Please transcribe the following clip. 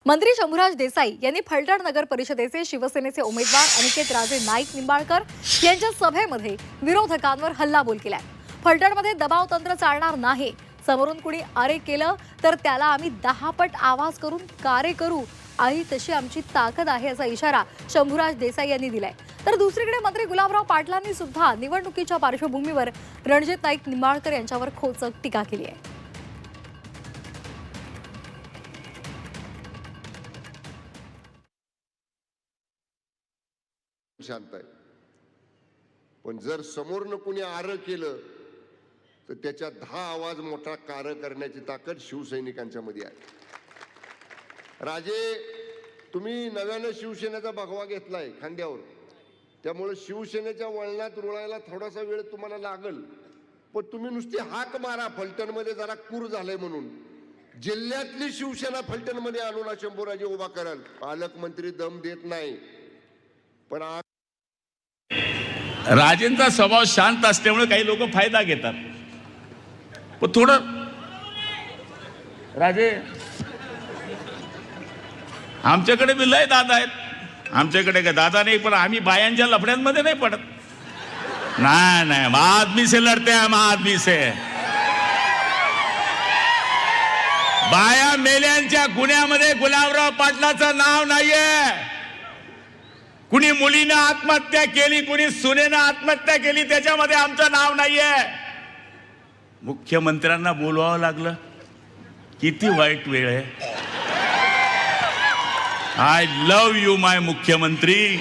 मंत्री शंभूराज देसाई यांनी फलटण नगर परिषदेचे शिवसेनेचे उमेदवार अनिकेत राजे नाईक निंबाळकर यांच्या सभेमध्ये विरोधकांवर हल्लाबोल केलाय। फलटणमध्ये दबाव तंत्र चालणार नाही, समोरून कुणी आरे केलं तर त्याला आम्ही 10 पट आवाज करून कारे करू, आई तशी आमची ताकद आहे असा इशारा शंभूराज देसाई यांनी दिलाय। तर दुसरीकडे मंत्री गुलाबराव पाटलांनी सुद्धा निवडणुकीच्या पार्श्वभूमीवर रणजित नाईक निंबाळकर यांच्यावर खोचक टीका केली आहे। शांत आहे, पण जर समोरनं कुणी आर केलं तर त्याच्या 10 आवाज मोठा कार करण्याची ताकद शिवसैनिकांच्या मध्ये आहे। राजे, तुम्ही नव्यानं शिवसेनेचा भगवा घेतलाय खांद्यावर, त्यामुळे शिवसेनेच्या वळणात रुळायला थोडासा वेळ तुम्हाला लागल, पण तुम्ही नुसती हाक मारा फलटण मध्ये जरा कूर झालंय म्हणून। जिल्ह्यातली शिवसेना फलटण मध्ये आणून शंभूराजे उभा कराल। पालकमंत्री दम देत नाही, पण राजेंचा स्वभाव शांत असल्यामुळे काही लोक फायदा घेतात। पण थोडं राजे, आमच्याकडे बी लय दादा आहेत, आमच्याकडे काय दादा नाही, पण आम्ही बायांच्या लफड्यांमध्ये नाही पडत। नाही नाही, हम आदमी से लढते, हम आदमी से। बाया मेल्यांच्या गुन्ह्यामध्ये गुलाबराव पाटलाचं नाव नाहीये। कुणी मुलीनं आत्महत्या केली, कुणी सुनेनं आत्महत्या केली, त्याच्यामध्ये आमचं नाव नाहीये। मुख्यमंत्र्यांना बोलवावं लागलं, किती वाईट वेळ आहे। आय लव्ह यू माय मुख्यमंत्री।